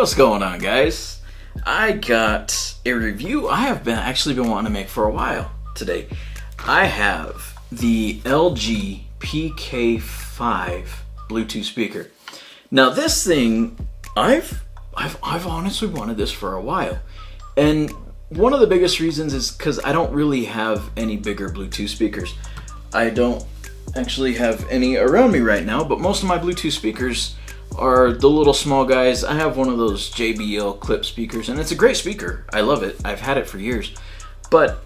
What's going on, guys? I got a review I have actually been wanting to make for a while today. I have the LG PK5 Bluetooth speaker. Now this thing, I've honestly wanted this for a while, and one of the biggest reasons is because I don't really have any bigger Bluetooth speakers. I don't actually have any around me right now, but most of my Bluetooth speakers are the little small guys. I have one of those JBL clip speakers, and it's a great speaker. I love it. I've had it for years, but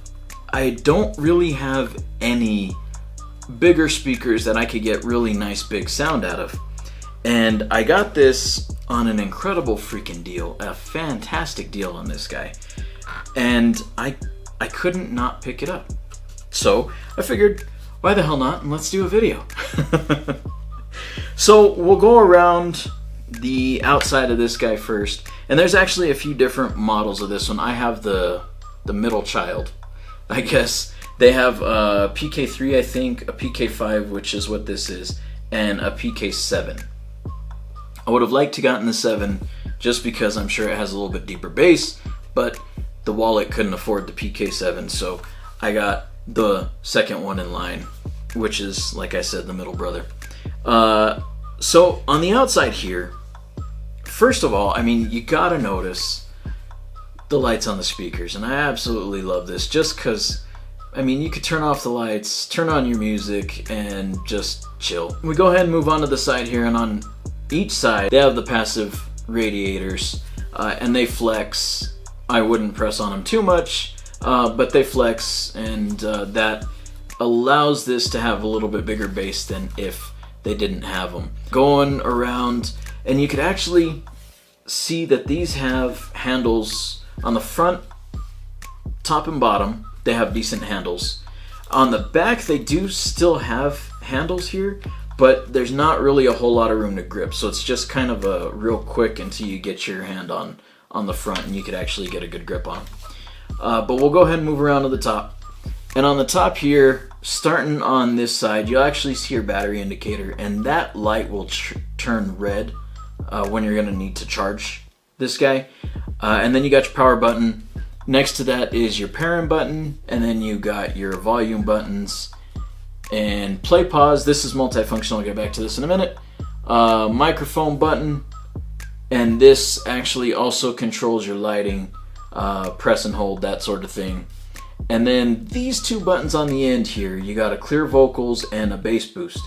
I don't really have any bigger speakers that I could get really nice big sound out of. And I got this on an incredible freaking deal, a fantastic deal on this guy. And I couldn't not pick it up. So I figured, why the hell not, and let's do a video. So we'll go around the outside of this guy first. And there's actually a few different models of this one. I have the middle child, I guess. They have a PK3, I think, a PK5, which is what this is, and a PK7. I would have liked to gotten the 7 just because I'm sure it has a little bit deeper bass, but the wallet couldn't afford the PK7, so I got the second one in line, which is, like I said, the middle brother. So on the outside here, first of all, I mean, you gotta notice the lights on the speakers, and I absolutely love this just because, I mean, you could turn off the lights, turn on your music, and just chill. We go ahead and move on to the side here, and on each side they have the passive radiators, and they flex. I wouldn't press on them too much, but they flex, and that allows this to have a little bit bigger bass than if they didn't have them. Going around, and you could actually see that these have handles on the front, top and bottom. They have decent handles. On the back, they do still have handles here, but there's not really a whole lot of room to grip, so it's just kind of a real quick until you get your hand on the front and you could actually get a good grip on. But we'll go ahead and move around to the top. And on the top here, starting on this side, you'll actually see your battery indicator, and that light will turn red when you're going to need to charge this guy. And then you got your power button. Next to that is your pairing button, and then you got your volume buttons and play pause. This is multifunctional. I'll get back to this in a minute. Microphone button, and this actually also controls your lighting, press and hold, that sort of thing. And then these two buttons on the end here, you got a clear vocals and a bass boost.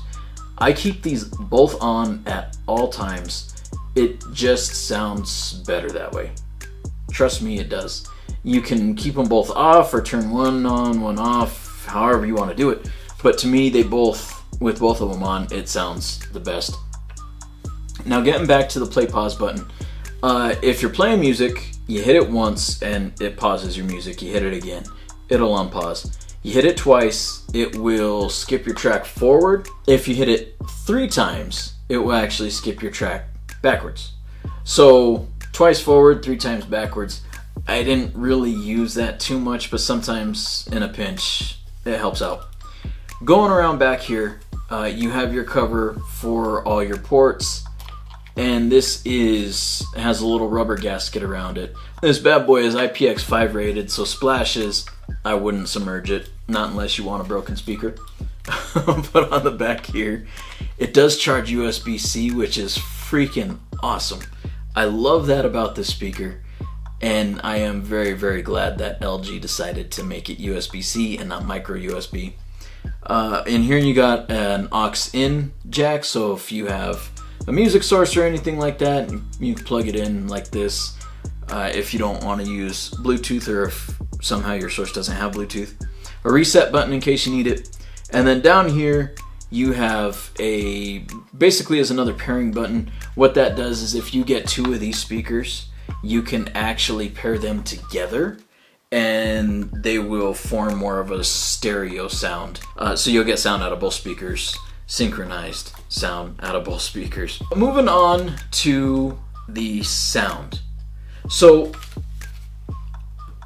I keep these both on at all times. It just sounds better that way. Trust me, it does. You can keep them both off or turn one on, one off, however you want to do it. But to me, with both of them on, it sounds the best. Now getting back to the play pause button. If you're playing music, you hit it once and it pauses your music. You hit it again, it'll unpause. You hit it twice, it will skip your track forward. If you hit it 3 times, it will actually skip your track backwards. So twice forward, 3 times backwards. I didn't really use that too much, but sometimes in a pinch, it helps out. Going around back here, you have your cover for all your ports, and this has a little rubber gasket around it. This bad boy is IPX5 rated, so splashes, I wouldn't submerge it, not unless you want a broken speaker. But on the back here, it does charge USB-C, which is freaking awesome. I love that about this speaker, and I am very, very glad that LG decided to make it USB-C and not micro USB. In here you got an aux-in jack, so if you have a music source or anything like that, you plug it in like this. If you don't want to use Bluetooth, or if somehow your source doesn't have Bluetooth. A reset button in case you need it. And then down here you have basically as another pairing button. What that does is if you get 2 of these speakers, you can actually pair them together and they will form more of a stereo sound. So you'll get sound out of both speakers, synchronized sound out of both speakers. Moving on to the sound. So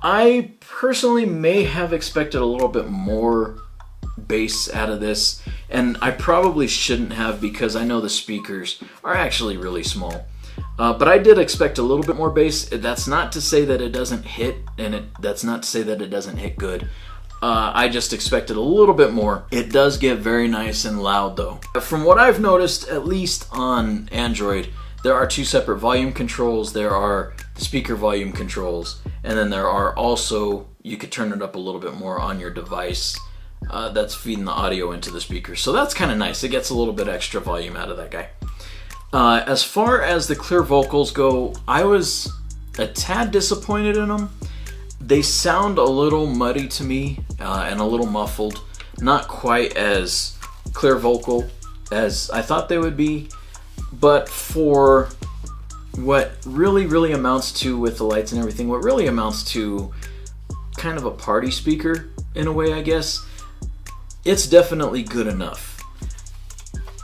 I personally may have expected a little bit more bass out of this, and I probably shouldn't have because I know the speakers are actually really small. But I did expect a little bit more bass. That's not to say that it doesn't hit, and that's not to say that it doesn't hit good. I just expected a little bit more. It does get very nice and loud though. From what I've noticed, at least on Android, there are two separate volume controls. There are the speaker volume controls, and then there are also, you could turn it up a little bit more on your device that's feeding the audio into the speaker. So that's kind of nice. It gets a little bit extra volume out of that guy. As far as the clear vocals go, I was a tad disappointed in them. They sound a little muddy to me and a little muffled. Not quite as clear vocal as I thought they would be. But for what really amounts to, with the lights and everything, what really amounts to kind of a party speaker in a way, I guess, it's definitely good enough.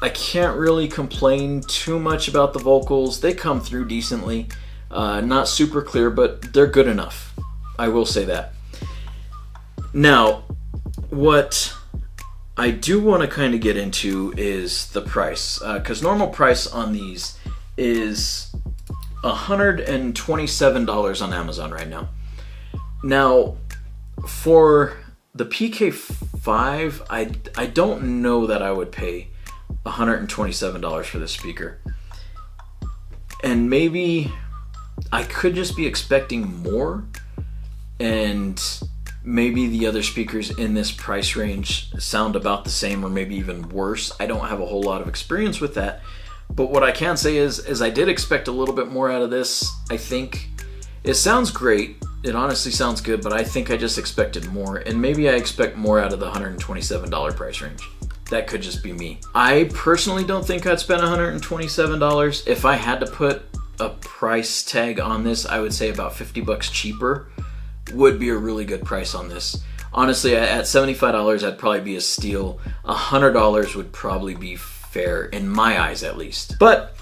I can't really complain too much about the vocals. They come through decently. Not super clear, but they're good enough. I will say that. Now, what I do want to kind of get into is the price, because normal price on these is $127 on Amazon right now. Now, for the PK5, I don't know that I would pay $127 for this speaker. And maybe I could just be expecting more, and maybe the other speakers in this price range sound about the same or maybe even worse. I don't have a whole lot of experience with that, but what I can say is I did expect a little bit more out of this. I think it sounds great. It honestly sounds good, but I think I just expected more, and maybe I expect more out of the $127 price range. That could just be me. I personally don't think I'd spend $127. If I had to put a price tag on this, I would say about 50 bucks cheaper would be a really good price on this. Honestly, at $75, that'd probably be a steal. $100 would probably be fair, in my eyes at least. But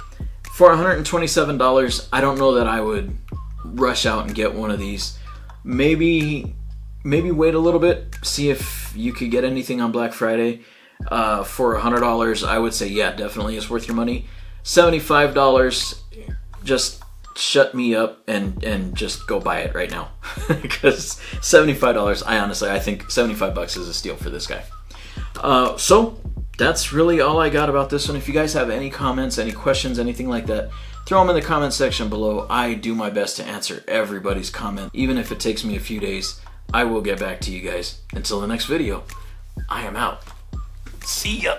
for $127, I don't know that I would rush out and get one of these. Maybe wait a little bit, see if you could get anything on Black Friday. For $100, I would say, yeah, definitely is worth your money. $75, just shut me up and just go buy it right now. Because $75, I think 75 bucks is a steal for this guy. So that's really all I got about this one. If you guys have any comments, any questions, anything like that, throw them in the comment section below. I do my best to answer everybody's comment. Even if it takes me a few days, I will get back to you guys. Until the next video, I am out. See ya.